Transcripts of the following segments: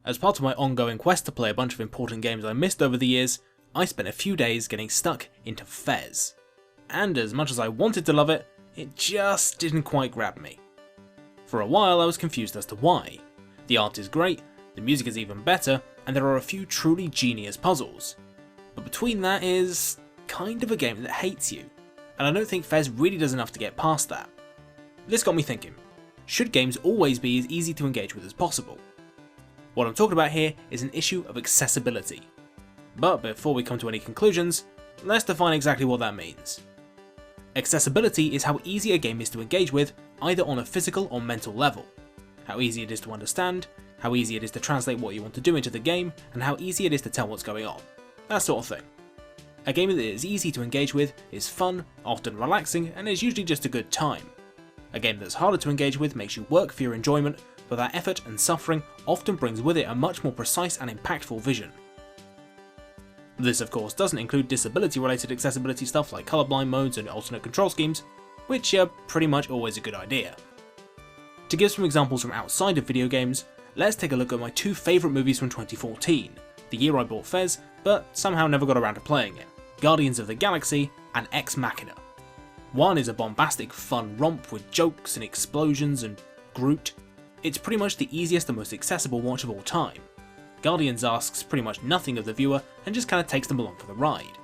As part of my ongoing quest to play a bunch of important games I missed over the years, I spent a few days getting stuck into Fez. And as much as I wanted to love it, it just didn't quite grab me. For a while I was confused as to why. The art is great, the music is even better, and there are a few truly genius puzzles. But between that is kind of a game that hates you, and I don't think Fez really does enough to get past that. This got me thinking, should games always be as easy to engage with as possible? What I'm talking about here is an issue of accessibility. But before we come to any conclusions, let's define exactly what that means. Accessibility is how easy a game is to engage with, either on a physical or mental level. How easy it is to understand, how easy it is to translate what you want to do into the game, and how easy it is to tell what's going on. That sort of thing. A game that is easy to engage with is fun, often relaxing, and is usually just a good time. A game that's harder to engage with makes you work for your enjoyment, but that effort and suffering often brings with it a much more precise and impactful vision. This of course doesn't include disability related accessibility stuff like colorblind modes and alternate control schemes, which are pretty much always a good idea. To give some examples from outside of video games, let's take a look at my two favourite movies from 2014, the year I bought Fez, but somehow never got around to playing it, Guardians of the Galaxy and Ex Machina. One is a bombastic fun romp with jokes and explosions and Groot. It's pretty much the easiest and most accessible watch of all time. Guardians asks pretty much nothing of the viewer and just kinda takes them along for the ride.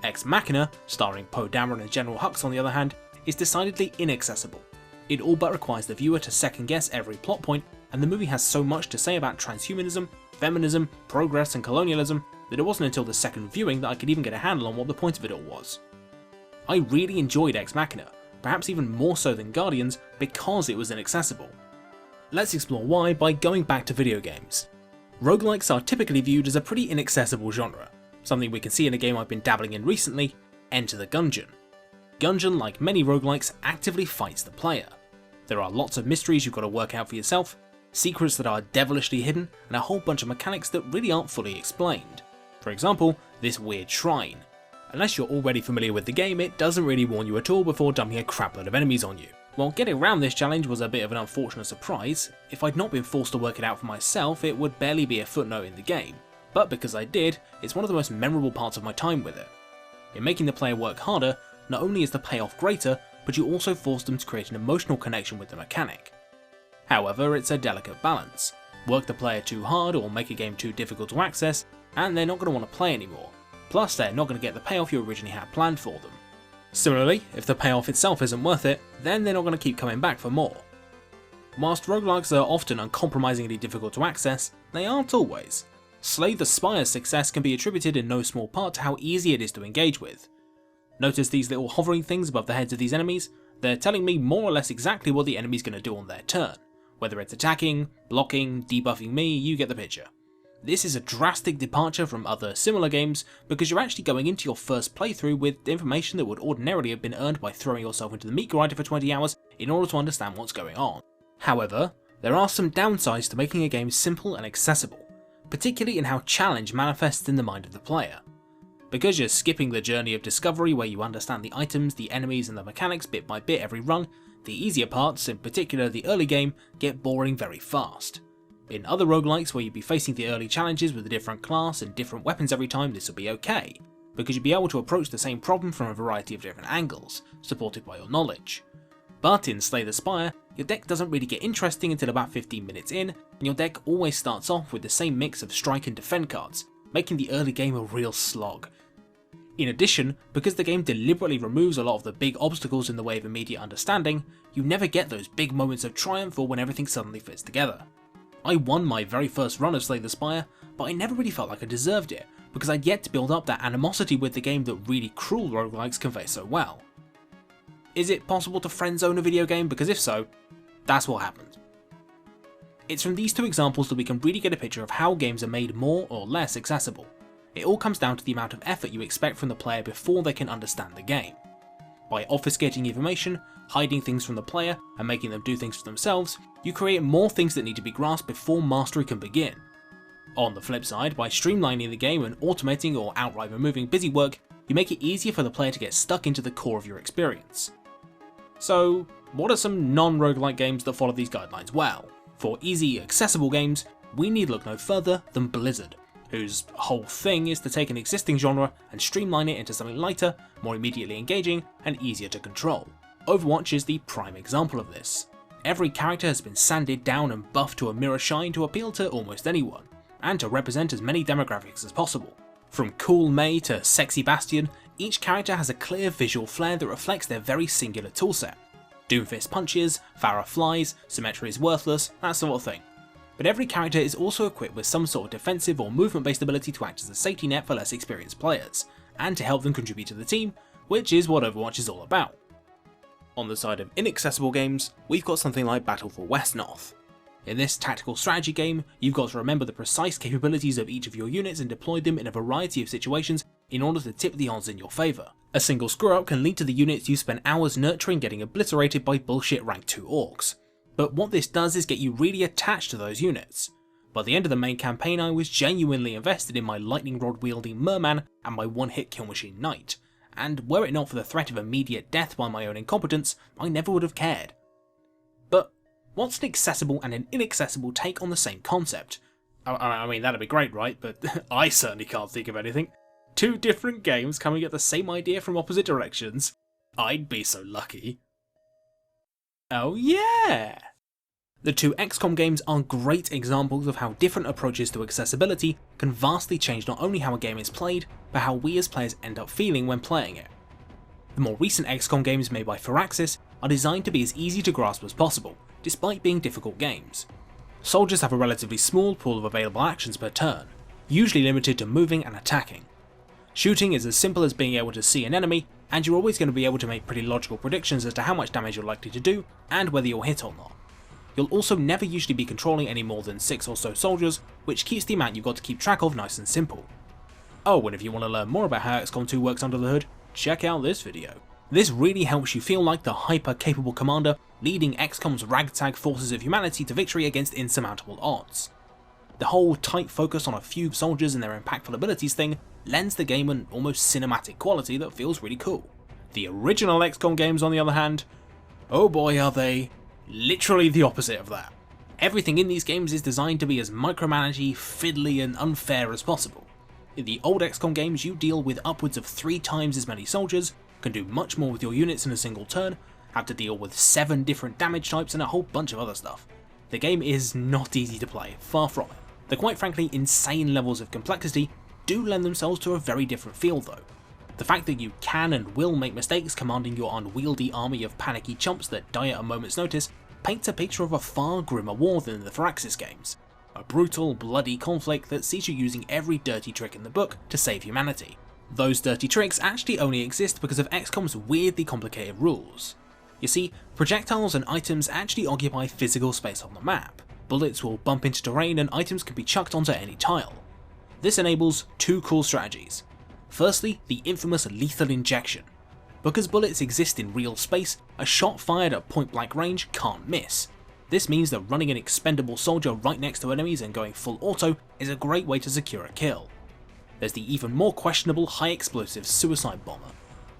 Ex Machina, starring Poe Dameron and General Hux on the other hand, is decidedly inaccessible. It all but requires the viewer to second guess every plot point, and the movie has so much to say about transhumanism, feminism, progress and colonialism that it wasn't until the second viewing that I could even get a handle on what the point of it all was. I really enjoyed Ex Machina, perhaps even more so than Guardians because it was inaccessible. Let's explore why by going back to video games. Roguelikes are typically viewed as a pretty inaccessible genre, something we can see in a game I've been dabbling in recently, Enter the Gungeon. Gungeon, like many roguelikes, actively fights the player. There are lots of mysteries you've got to work out for yourself, secrets that are devilishly hidden, and a whole bunch of mechanics that really aren't fully explained. For example, this weird shrine. Unless you're already familiar with the game, it doesn't really warn you at all before dumping a crapload of enemies on you. While getting around this challenge was a bit of an unfortunate surprise, if I'd not been forced to work it out for myself, it would barely be a footnote in the game. But because I did, it's one of the most memorable parts of my time with it. In making the player work harder, not only is the payoff greater, but you also force them to create an emotional connection with the mechanic. However, it's a delicate balance. Work the player too hard or make a game too difficult to access, and they're not going to want to play anymore. Plus, they're not going to get the payoff you originally had planned for them. Similarly, if the payoff itself isn't worth it, then they're not going to keep coming back for more. Whilst roguelikes are often uncompromisingly difficult to access, they aren't always. Slay the Spire's success can be attributed in no small part to how easy it is to engage with. Notice these little hovering things above the heads of these enemies? They're telling me more or less exactly what the enemy's going to do on their turn. Whether it's attacking, blocking, debuffing me, you get the picture. This is a drastic departure from other similar games because you're actually going into your first playthrough with information that would ordinarily have been earned by throwing yourself into the meat grinder for 20 hours in order to understand what's going on. However, there are some downsides to making a game simple and accessible, particularly in how challenge manifests in the mind of the player. Because you're skipping the journey of discovery where you understand the items, the enemies and the mechanics bit by bit every run, the easier parts, in particular the early game, get boring very fast. In other roguelikes where you'd be facing the early challenges with a different class and different weapons every time, this will be okay, because you'd be able to approach the same problem from a variety of different angles, supported by your knowledge. But in Slay the Spire, your deck doesn't really get interesting until about 15 minutes in, and your deck always starts off with the same mix of strike and defend cards, making the early game a real slog. In addition, because the game deliberately removes a lot of the big obstacles in the way of immediate understanding, you never get those big moments of triumph or when everything suddenly fits together. I won my very first run of Slay the Spire, but I never really felt like I deserved it, because I'd yet to build up that animosity with the game that really cruel roguelikes convey so well. Is it possible to friend-zone a video game? Because if so, that's what happened. It's from these two examples that we can really get a picture of how games are made more or less accessible. It all comes down to the amount of effort you expect from the player before they can understand the game. By obfuscating information, hiding things from the player, and making them do things for themselves, you create more things that need to be grasped before mastery can begin. On the flip side, by streamlining the game and automating or outright removing busy work, you make it easier for the player to get stuck into the core of your experience. So, what are some non-roguelike games that follow these guidelines well? For easy, accessible games, we need look no further than Blizzard, whose whole thing is to take an existing genre and streamline it into something lighter, more immediately engaging, and easier to control. Overwatch is the prime example of this. Every character has been sanded down and buffed to a mirror shine to appeal to almost anyone, and to represent as many demographics as possible. From cool Mei to sexy Bastion, each character has a clear visual flair that reflects their very singular toolset. Doomfist punches, Pharah flies, Symmetry is worthless, that sort of thing. But every character is also equipped with some sort of defensive or movement based ability to act as a safety net for less experienced players, and to help them contribute to the team, which is what Overwatch is all about. On the side of inaccessible games, we've got something like Battle for Wesnoth. In this tactical strategy game, you've got to remember the precise capabilities of each of your units and deploy them in a variety of situations in order to tip the odds in your favour. A single screw-up can lead to the units you spend hours nurturing getting obliterated by bullshit rank 2 orcs. But what this does is get you really attached to those units. By the end of the main campaign, I was genuinely invested in my lightning rod wielding merman and my one-hit kill machine knight, and were it not for the threat of immediate death by my own incompetence, I never would have cared. But what's an accessible and an inaccessible take on the same concept? I mean, that'd be great, right? But I certainly can't think of anything. 2 different games coming at the same idea from opposite directions. I'd be so lucky. Oh yeah! The 2 XCOM games are great examples of how different approaches to accessibility can vastly change not only how a game is played, but how we as players end up feeling when playing it. The more recent XCOM games made by Firaxis are designed to be as easy to grasp as possible, despite being difficult games. Soldiers have a relatively small pool of available actions per turn, usually limited to moving and attacking. Shooting is as simple as being able to see an enemy, and you're always going to be able to make pretty logical predictions as to how much damage you're likely to do, and whether you'll hit or not. You'll also never usually be controlling any more than 6 or so soldiers, which keeps the amount you've got to keep track of nice and simple. Oh, and if you want to learn more about how XCOM 2 works under the hood, check out this video. This really helps you feel like the hyper-capable commander leading XCOM's ragtag forces of humanity to victory against insurmountable odds. The whole tight focus on a few soldiers and their impactful abilities thing lends the game an almost cinematic quality that feels really cool. The original XCOM games, on the other hand, oh boy are they literally the opposite of that. Everything in these games is designed to be as micromanagey, fiddly and unfair as possible. In the old XCOM games you deal with upwards of 3 times as many soldiers, can do much more with your units in a single turn, have to deal with 7 different damage types and a whole bunch of other stuff. The game is not easy to play, far from it. The quite frankly insane levels of complexity do lend themselves to a very different feel though. The fact that you can and will make mistakes commanding your unwieldy army of panicky chumps that die at a moment's notice paints a picture of a far grimmer war than the Firaxis games. A brutal, bloody conflict that sees you using every dirty trick in the book to save humanity. Those dirty tricks actually only exist because of XCOM's weirdly complicated rules. You see, projectiles and items actually occupy physical space on the map. Bullets will bump into terrain and items can be chucked onto any tile. This enables 2 cool strategies. Firstly, the infamous lethal injection. Because bullets exist in real space, a shot fired at point blank range can't miss. This means that running an expendable soldier right next to enemies and going full auto is a great way to secure a kill. There's the even more questionable high explosive suicide bomber.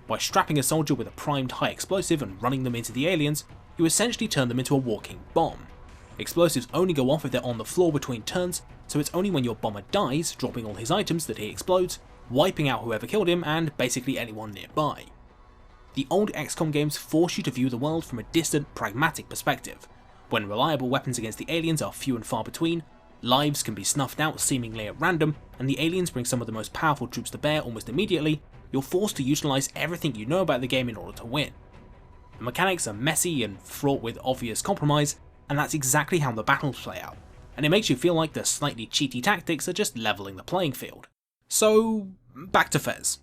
By strapping a soldier with a primed high explosive and running them into the aliens, you essentially turn them into a walking bomb. Explosives only go off if they're on the floor between turns, so it's only when your bomber dies, dropping all his items, that he explodes, wiping out whoever killed him and basically anyone nearby. The old XCOM games force you to view the world from a distant, pragmatic perspective. When reliable weapons against the aliens are few and far between, lives can be snuffed out seemingly at random, and the aliens bring some of the most powerful troops to bear almost immediately, you're forced to utilise everything you know about the game in order to win. The mechanics are messy and fraught with obvious compromise, and that's exactly how the battles play out, and it makes you feel like the slightly cheaty tactics are just levelling the playing field. So, back to Fez.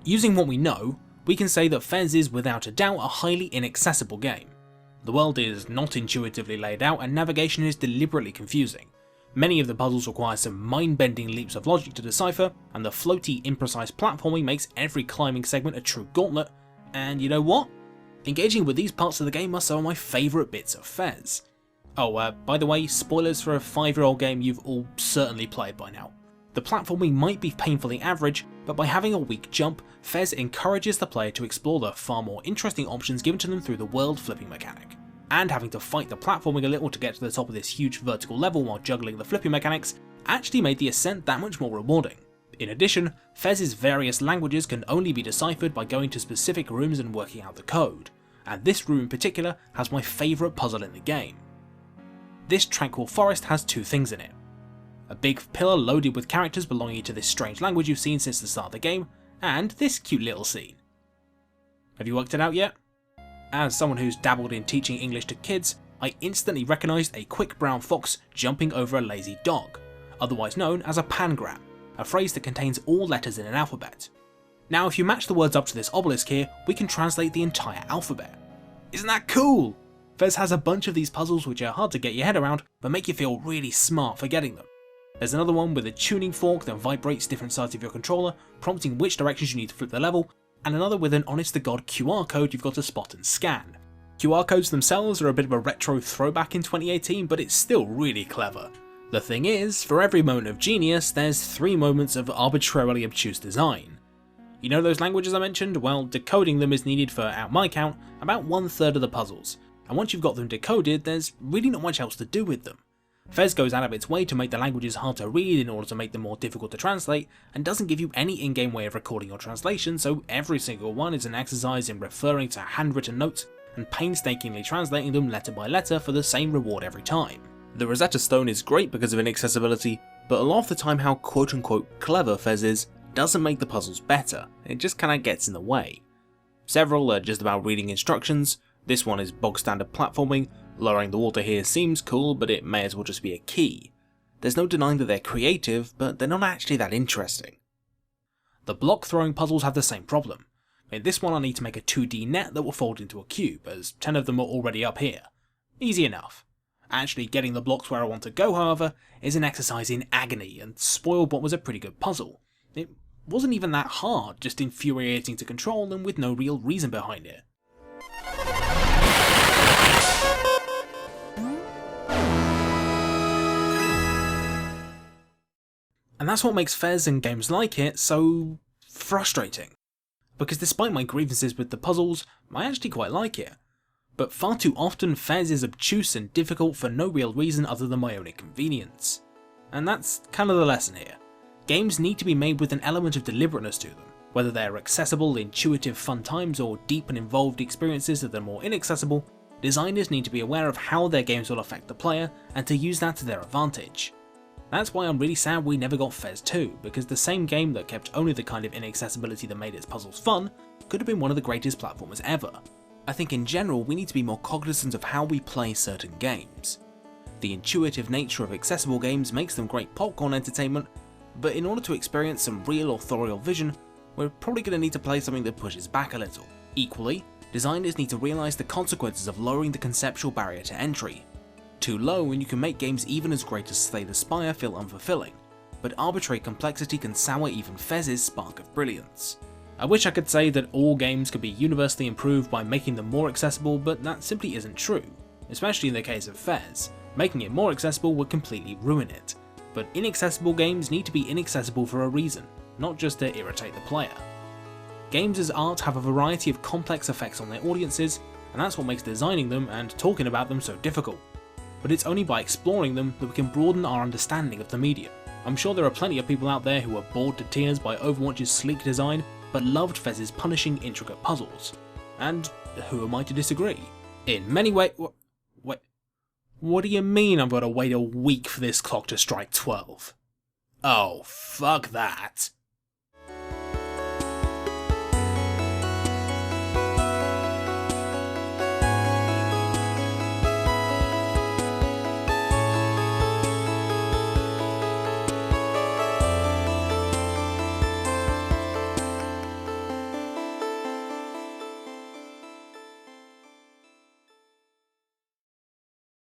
Using what we know, we can say that Fez is without a doubt a highly inaccessible game. The world is not intuitively laid out and navigation is deliberately confusing. Many of the puzzles require some mind-bending leaps of logic to decipher, and the floaty, imprecise platforming makes every climbing segment a true gauntlet, and you know what? Engaging with these parts of the game are some of my favourite bits of Fez. Oh, by the way, spoilers for a 5-year-old game you've all certainly played by now. The platforming might be painfully average, but by having a weak jump, Fez encourages the player to explore the far more interesting options given to them through the world flipping mechanic. and having to fight the platforming a little to get to the top of this huge vertical level while juggling the flipping mechanics actually made the ascent that much more rewarding. In addition, Fez's various languages can only be deciphered by going to specific rooms and working out the code, and this room in particular has my favourite puzzle in the game. This tranquil forest has two things in it. A big pillar loaded with characters belonging to this strange language you've seen since the start of the game, and this cute little scene. Have you worked it out yet? As someone who's dabbled in teaching English to kids, I instantly recognised a quick brown fox jumping over a lazy dog, otherwise known as a pangram, a phrase that contains all letters in an alphabet. Now if you match the words up to this obelisk here, we can translate the entire alphabet. Isn't that cool? Fez has a bunch of these puzzles which are hard to get your head around, but make you feel really smart for getting them. There's another one with a tuning fork that vibrates different sides of your controller, prompting which directions you need to flip the level, and another with an honest-to-god QR code you've got to spot and scan. QR codes themselves are a bit of a retro throwback in 2018, but it's still really clever. The thing is, for every moment of genius, there's 3 moments of arbitrarily obtuse design. You know those languages I mentioned? Well, decoding them is needed for, at my count, about 1/3 of the puzzles, and once you've got them decoded, there's really not much else to do with them. Fez goes out of its way to make the languages hard to read in order to make them more difficult to translate, and doesn't give you any in-game way of recording your translation, so every single one is an exercise in referring to handwritten notes and painstakingly translating them letter by letter for the same reward every time. The Rosetta Stone is great because of inaccessibility, but a lot of the time how quote-unquote clever Fez is doesn't make the puzzles better, it just kinda gets in the way. Several are just about reading instructions, this one is bog standard platforming, lowering the water here seems cool but it may as well just be a key. There's no denying that they're creative, but they're not actually that interesting. The block throwing puzzles have the same problem. In this one I need to make a 2D net that will fold into a cube, as 10 of them are already up here. Easy enough. Actually getting the blocks where I want to go, however, is an exercise in agony and spoiled what was a pretty good puzzle. It wasn't even that hard, just infuriating to control and with no real reason behind it. And that's what makes Fez and games like it so frustrating. Because despite my grievances with the puzzles, I actually quite like it. But far too often Fez is obtuse and difficult for no real reason other than my own inconvenience. And that's kind of the lesson here. Games need to be made with an element of deliberateness to them, whether they're accessible, intuitive fun times or deep and involved experiences that are more inaccessible. Designers need to be aware of how their games will affect the player and to use that to their advantage. That's why I'm really sad we never got Fez 2, because the same game that kept only the kind of inaccessibility that made its puzzles fun could have been one of the greatest platformers ever. I think in general we need to be more cognizant of how we play certain games. The intuitive nature of accessible games makes them great popcorn entertainment, but in order to experience some real authorial vision, we're probably going to need to play something that pushes back a little. Equally, designers need to realise the consequences of lowering the conceptual barrier to entry. Too low and you can make games even as great as Slay the Spire feel unfulfilling, but arbitrary complexity can sour even Fez's spark of brilliance. I wish I could say that all games could be universally improved by making them more accessible, but that simply isn't true, especially in the case of Fez. Making it more accessible would completely ruin it. But inaccessible games need to be inaccessible for a reason, not just to irritate the player. Games as art have a variety of complex effects on their audiences, and that's what makes designing them and talking about them so difficult. But it's only by exploring them that we can broaden our understanding of the medium. I'm sure there are plenty of people out there who are bored to tears by Overwatch's sleek design, but loved Fez's punishing, intricate puzzles. And who am I to disagree? In many ways... Wait, what do you mean I've got to wait a week for this clock to strike 12? Oh, fuck that.